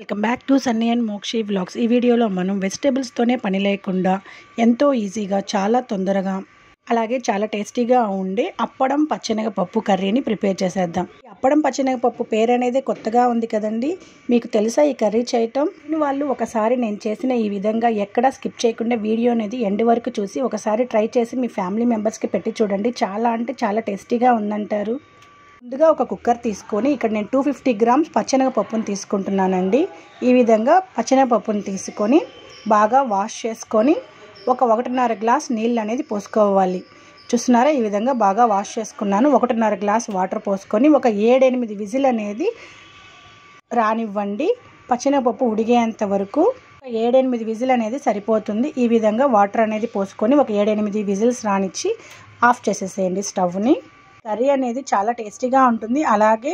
Welcome back to Sunny and Mokshi vlogs. ఈ వీడియోలో మనం వెజిటేబుల్స్తోనే పని లేకుండా ఎంతో ఈజీగా చాలా తొందరగా అలాగే చాలా టేస్టీగా ఉండే అప్పడం పచ్చెనగపప్పు కర్రీని ప్రిపేర్ చేసేద్దాం. ఈ అప్పడం పచ్చెనగపప్పు పేరు అనేది కొత్తగా ఉంది కదండి. మీకు తెలుసా ఈ కర్రీ చేయటం? వాళ్ళు ఒకసారి నేను చేసిన ఈ విధంగా ఎక్కడా స్కిప్ చేయకుండా వీడియో అనేది ఎండ్ వరకు చూసి ఒకసారి ట్రై చేసి మీ ఫ్యామిలీ మెంబర్స్కి పెట్టి చూడండి. చాలా అంటే చాలా టేస్టీగా ఉందంటారు. ముందుగా ఒక కుక్కర్ తీసుకొని ఇక్కడ నేను 250 గ్రామ్స్ పచ్చెనగపప్పును తీసుకుంటున్నానండి. ఈ విధంగా పచ్చెనగపప్పును తీసుకొని బాగా వాష్ చేసుకొని ఒక 1.5 గ్లాస్ నీళ్ళు అనేది పోసుకోవాలి. చూస్తున్నారా, ఈ విధంగా బాగా వాష్ చేసుకున్నాను. 1.5 గ్లాస్ వాటర్ పోసుకొని ఒక 7-8 విజిల్ అనేది రానివ్వండి. పచ్చెనగపప్పు ఉడిగేంత వరకు 7-8 విజిల్ అనేది సరిపోతుంది. ఈ విధంగా వాటర్ అనేది పోసుకొని ఒక 7-8 విజిల్స్ రానిచ్చి ఆఫ్ చేసేసేయండి స్టవ్ని. కర్రీ అనేది చాలా టేస్టీగా ఉంటుంది, అలాగే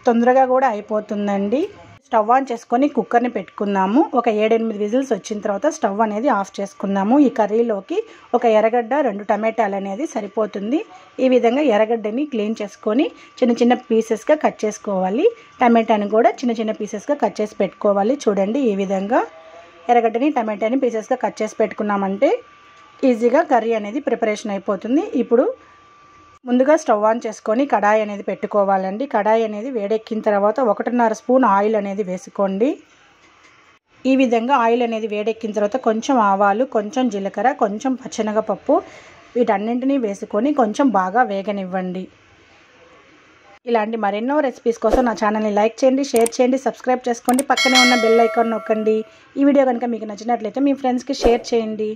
తొందరగా కూడా అయిపోతుందండి. స్టవ్ ఆన్ చేసుకొని కుక్కర్ని పెట్టుకున్నాము. ఒక 7-8 విజిల్స్ వచ్చిన తర్వాత స్టవ్ అనేది ఆఫ్ చేసుకున్నాము. ఈ కర్రీలోకి ఒక ఎర్రగడ్డ 2 టమాటాలు అనేది సరిపోతుంది. ఈ విధంగా ఎర్రగడ్డని క్లీన్ చేసుకొని చిన్న చిన్న పీసెస్గా కట్ చేసుకోవాలి. టమాటాని కూడా చిన్న చిన్న పీసెస్గా కట్ చేసి పెట్టుకోవాలి. చూడండి, ఈ విధంగా ఎర్రగడ్డని టమాటాని పీసెస్గా కట్ చేసి పెట్టుకున్నామంటే ఈజీగా కర్రీ అనేది ప్రిపరేషన్ అయిపోతుంది. ఇప్పుడు ముందుగా స్టవ్ ఆన్ చేసుకొని కడాయి అనేది పెట్టుకోవాలండి. కడాయి అనేది వేడెక్కిన తర్వాత 1.5 స్పూన్ ఆయిల్ అనేది వేసుకోండి. ఈ విధంగా ఆయిల్ అనేది వేడెక్కిన తర్వాత కొంచెం ఆవాలు, కొంచెం జీలకర్ర, కొంచెం పచ్చెనగపప్పు వీటన్నింటినీ వేసుకొని కొంచెం బాగా వేగనివ్వండి. ఇలాంటి మరెన్నో రెసిపీస్ కోసం నా ఛానల్ని లైక్ చేయండి, షేర్ చేయండి, సబ్స్క్రైబ్ చేసుకోండి. పక్కనే ఉన్న బెల్ ఐకాన్ నొక్కండి. ఈ వీడియో కనుక మీకు నచ్చినట్లయితే మీ ఫ్రెండ్స్కి షేర్ చేయండి.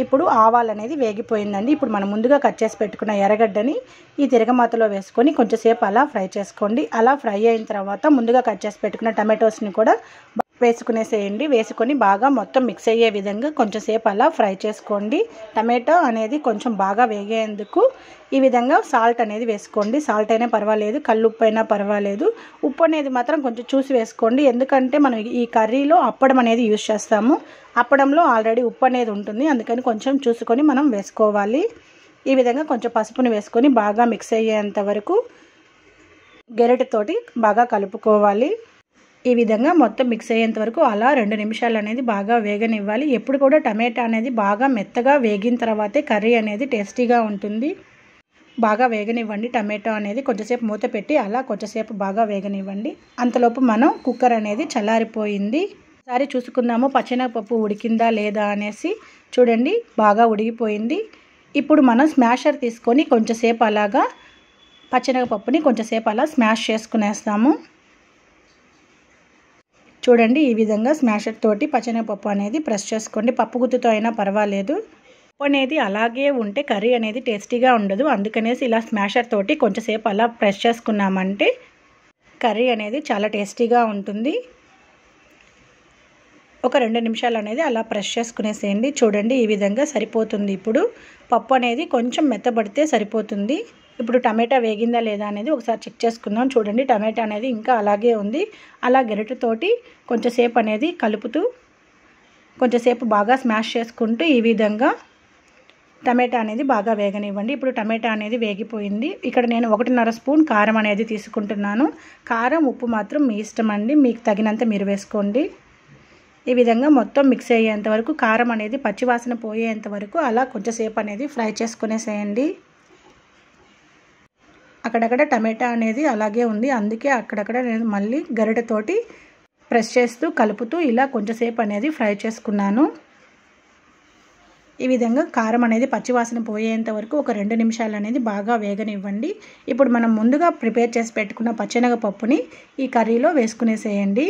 ఇప్పుడు ఆవాలు అనేది వేగిపోయిందండి. ఇప్పుడు మనం ముందుగా కట్ చేసి పెట్టుకున్న ఎర్రగడ్డని ఈ తిరగమాతలో వేసుకొని కొంచెంసేపు అలా ఫ్రై చేసుకోండి. అలా ఫ్రై అయిన తర్వాత ముందుగా కట్ చేసి పెట్టుకున్న టమాటోస్ని కూడా వేసుకునేసేయండి. వేసుకొని బాగా మొత్తం మిక్స్ అయ్యే విధంగా కొంచెంసేపు అలా ఫ్రై చేసుకోండి. టమాటో అనేది కొంచెం బాగా వేగేందుకు ఈ విధంగా సాల్ట్ అనేది వేసుకోండి. సాల్ట్ అయినా పర్వాలేదు, కల్లుప్పు అయినా పర్వాలేదు. ఉప్పు అనేది మాత్రం కొంచెం చూసి వేసుకోండి, ఎందుకంటే మనం ఈ కర్రీలో అప్పడం అనేది యూజ్ చేస్తాము. అప్పడంలో ఆల్రెడీ ఉప్పు అనేది ఉంటుంది, అందుకని కొంచెం చూసుకొని మనం వేసుకోవాలి. ఈ విధంగా కొంచెం పసుపుని వేసుకొని బాగా మిక్స్ అయ్యేంత వరకు గెరటితోటి బాగా కలుపుకోవాలి. ఈ విధంగా మొత్తం మిక్స్ అయ్యేంత వరకు అలా 2 నిమిషాలు అనేది బాగా వేగనివ్వాలి. ఎప్పుడు కూడా టమాటా అనేది బాగా మెత్తగా వేగిన తర్వాతే కర్రీ అనేది టేస్టీగా ఉంటుంది. బాగా వేగనివ్వండి. టమాటో అనేది కొంచెంసేపు మూత పెట్టి అలా కొంచెంసేపు బాగా వేగనివ్వండి. అంతలోపు మనం కుక్కర్ అనేది చల్లారిపోయింది. ఒకసారి చూసుకుందాము పచ్చెనగపప్పు ఉడికిందా లేదా అనేసి. చూడండి, బాగా ఉడికిపోయింది. ఇప్పుడు మనం స్మాషర్ తీసుకొని కొంచెంసేపు అలాగా పచ్చెనగపప్పుని కొంచెంసేపు అలా స్మాష్ చేసుకునేస్తాము. చూడండి, ఈ విధంగా స్మాషర్ తోటి పచ్చెనగపప్పు అనేది ప్రెస్ చేసుకోండి. పప్పు గుత్తుతో అయినా పర్వాలేదు. పప్పు అనేది అలాగే ఉంటే కర్రీ అనేది టేస్టీగా ఉండదు, అందుకనేసి ఇలా స్మాషర్ తోటి కొంచెంసేపు అలా ప్రెస్ చేసుకున్నామంటే కర్రీ అనేది చాలా టేస్టీగా ఉంటుంది. ఒక 2 నిమిషాలు అనేది అలా ప్రెస్ చేసుకునేసేయండి. చూడండి, ఈ విధంగా సరిపోతుంది. ఇప్పుడు పప్పు అనేది కొంచెం మెత్తబడితే సరిపోతుంది. ఇప్పుడు టమాటా వేగిందా లేదా అనేది ఒకసారి చెక్ చేసుకుందాం. చూడండి, టమాటా అనేది ఇంకా అలాగే ఉంది. అలా గరిటెతోటి కొంచెంసేపు అనేది కలుపుతూ కొంచెంసేపు బాగా స్మాష్ చేసుకుంటూ ఈ విధంగా టమాటా అనేది బాగా వేగనివ్వండి. ఇప్పుడు టమాటా అనేది వేగిపోయింది. ఇక్కడ నేను 1.5 స్పూన్ కారం అనేది తీసుకుంటున్నాను. కారం, ఉప్పు మాత్రం మీ ఇష్టం అండి, మీకు తగినంత మీరు వేసుకోండి. ఈ విధంగా మొత్తం మిక్స్ అయ్యేంత వరకు కారం అనేది పచ్చివాసన పోయేంత వరకు అలా కొంచెంసేపు అనేది ఫ్రై చేసుకునేసేయండి. అక్కడక్కడ టమాటా అనేది అలాగే ఉంది, అందుకే అక్కడక్కడ నేను మళ్ళీ గరిటెతోటి ప్రెస్ చేస్తూ కలుపుతూ ఇలా కొంచెంసేపు అనేది ఫ్రై చేసుకున్నాను. ఈ విధంగా కారం అనేది పచ్చివాసన పోయేంత వరకు ఒక 2 నిమిషాలు అనేది బాగా వేగనివ్వండి. ఇప్పుడు మనం ముందుగా ప్రిపేర్ చేసి పెట్టుకున్న పచ్చెనగపప్పుని ఈ కర్రీలో వేసుకునేసేయండి.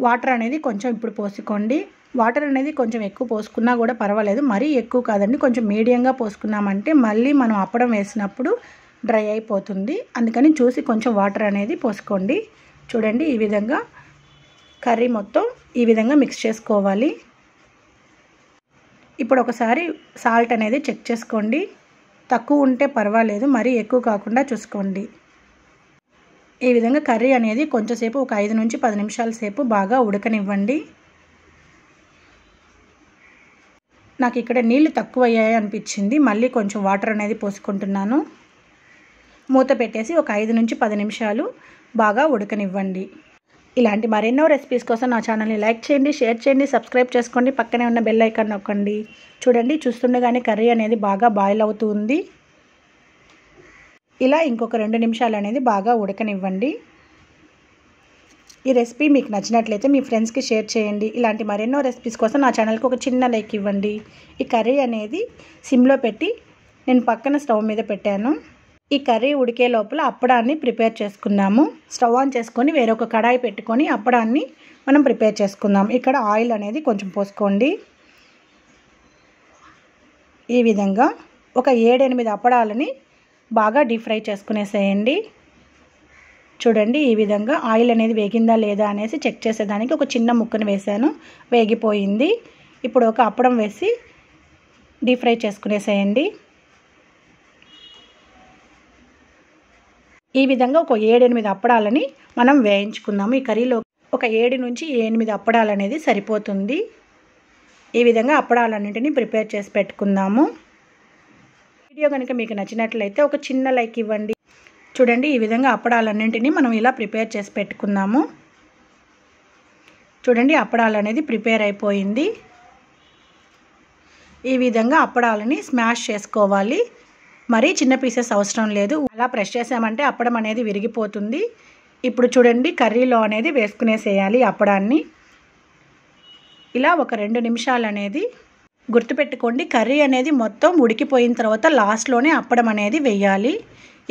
వాటర్ అనేది కొంచెం ఇప్పుడు పోసుకోండి. వాటర్ అనేది కొంచెం ఎక్కువ పోసుకున్నా కూడా పర్వాలేదు, మరీ ఎక్కువ కాదండి. కొంచెం మీడియంగా పోసుకున్నామంటే మళ్ళీ మనం అప్పడం వేసినప్పుడు డ్రై అయిపోతుంది, అందుకని చూసి కొంచెం వాటర్ అనేది పోసుకోండి. చూడండి, ఈ విధంగా కర్రీ మొత్తం ఈ విధంగా మిక్స్ చేసుకోవాలి. ఇప్పుడు ఒకసారి సాల్ట్ అనేది చెక్ చేసుకోండి. తక్కువ ఉంటే పర్వాలేదు, మరీ ఎక్కువ కాకుండా చూసుకోండి. ఈ విధంగా కర్రీ అనేది కొంచెంసేపు ఒక 5 నుంచి 10 నిమిషాల సేపు బాగా ఉడకనివ్వండి. నాకు ఇక్కడ నీళ్ళు తక్కువ అయ్యాయి అనిపించింది, మళ్ళీ కొంచెం వాటర్ అనేది పోసుకుంటున్నాను. మూత పెట్టేసి ఒక 5 నుంచి 10 నిమిషాలు బాగా ఉడకనివ్వండి. ఇలాంటి మరెన్నో రెసిపీస్ కోసం నా ఛానల్ని లైక్ చేయండి, షేర్ చేయండి, సబ్స్క్రైబ్ చేసుకోండి, పక్కనే ఉన్న బెల్ ఐకాన్ నొక్కండి. చూడండి, చూస్తుండగానే కర్రీ అనేది బాగా బాయిల్ అవుతుంది. ఇలా ఇంకొక 2 నిమిషాలు అనేది బాగా ఉడకనివ్వండి. ఈ రెసిపీ మీకు నచ్చినట్లయితే మీ ఫ్రెండ్స్కి షేర్ చేయండి. ఇలాంటి మరెన్నో రెసిపీస్ కోసం నా ఛానల్కి ఒక చిన్న లైక్ ఇవ్వండి. ఈ కర్రీ అనేది సిమ్లో పెట్టి నేను పక్కన స్టవ్ మీద పెట్టాను. ఈ కర్రీ ఉడికే లోపల అప్పడాన్ని ప్రిపేర్ చేసుకున్నాము. స్టవ్ ఆన్ చేసుకొని వేరొక కడాయి పెట్టుకొని అప్పడాన్ని మనం ప్రిపేర్ చేసుకుందాం. ఇక్కడ ఆయిల్ అనేది కొంచెం పోసుకోండి. ఈ విధంగా ఒక 7-8 అప్పడాలని బాగా డీప్ ఫ్రై చేసుకునేసేయండి. చూడండి, ఈ విధంగా ఆయిల్ అనేది వేగిందా లేదా అనేసి చెక్ చేసేదానికి ఒక చిన్న ముక్కను వేసాను. వేగిపోయింది. ఇప్పుడు ఒక అప్పడం వేసి డీప్ ఫ్రై చేసుకునేసేయండి. ఈ విధంగా ఒక 7-8 అప్పడాలని మనం వేయించుకుందాము. ఈ కర్రీలో ఒక 7 నుంచి 8 అప్పడాలు అనేది సరిపోతుంది. ఈ విధంగా అప్పడాలన్నింటినీ ప్రిపేర్ చేసి పెట్టుకుందాము. వీడియో కనుక మీకు నచ్చినట్లయితే ఒక చిన్న లైక్ ఇవ్వండి. చూడండి, ఈ విధంగా అప్పడాలన్నింటినీ మనం ఇలా ప్రిపేర్ చేసి పెట్టుకుందాము. చూడండి, అప్పడాలు అనేది ప్రిపేర్ అయిపోయింది. ఈ విధంగా అప్పడాలని స్మాష్ చేసుకోవాలి. మరీ చిన్న పీసెస్ అవసరం లేదు. అలా ప్రెస్ చేసామంటే అప్పడం అనేది విరిగిపోతుంది. ఇప్పుడు చూడండి, కర్రీలో అనేది వేసుకునేసేయాలి అప్పడాన్ని. ఇలా ఒక 2 నిమిషాలు అనేది గుర్తుపెట్టుకోండి. కర్రీ అనేది మొత్తం ఉడికిపోయిన తర్వాత లాస్ట్లోనే అప్పడం అనేది వేయాలి.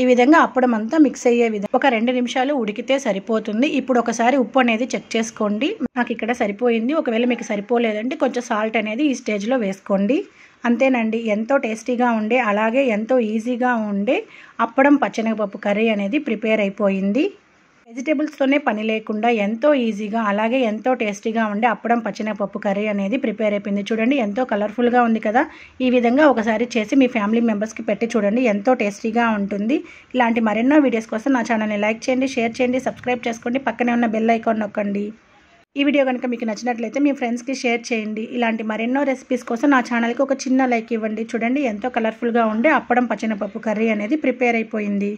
ఈ విధంగా అప్పడం అంతా మిక్స్ అయ్యే విధంగా ఒక 2 నిమిషాలు ఉడికితే సరిపోతుంది. ఇప్పుడు ఒకసారి ఉప్పు అనేది చెక్ చేసుకోండి. నాకు ఇక్కడ సరిపోయింది. ఒకవేళ మీకు సరిపోలేదంటే కొంచెం సాల్ట్ అనేది ఈ స్టేజ్లో వేసుకోండి. అంతేనండి, ఎంతో టేస్టీగా ఉండే అలాగే ఎంతో ఈజీగా ఉండే అప్పడం పచ్చెనగపప్పు కర్రీ అనేది ప్రిపేర్ అయిపోయింది. వెజిటేబుల్స్తోనే పని లేకుండా ఎంతో ఈజీగా అలాగే ఎంతో టేస్టీగా ఉండే అప్పడం పచ్చెనగపప్పు కర్రీ అనేది ప్రిపేర్ అయిపోయింది. చూడండి, ఎంతో కలర్ఫుల్గా ఉంది కదా. ఈ విధంగా ఒకసారి చేసి మీ ఫ్యామిలీ మెంబర్స్కి పెట్టి చూడండి, ఎంతో టేస్టీగా ఉంటుంది. ఇలాంటి మరెన్నో వీడియోస్ కోసం నా ఛానల్ని లైక్ చేయండి, షేర్ చేయండి, సబ్స్క్రైబ్ చేసుకోండి, పక్కనే ఉన్న బెల్ ఐకాన్ నొక్కండి. ఈ వీడియో కనుక మీకు నచ్చినట్లయితే మీ ఫ్రెండ్స్కి షేర్ చేయండి. ఇలాంటి మరెన్నో రెసిపీస్ కోసం నా ఛానల్కి ఒక చిన్న లైక్ ఇవ్వండి. చూడండి, ఎంతో కలర్ఫుల్గా ఉండే అప్పడం పచ్చెనగపప్పు కర్రీ అనేది ప్రిపేర్ అయిపోయింది.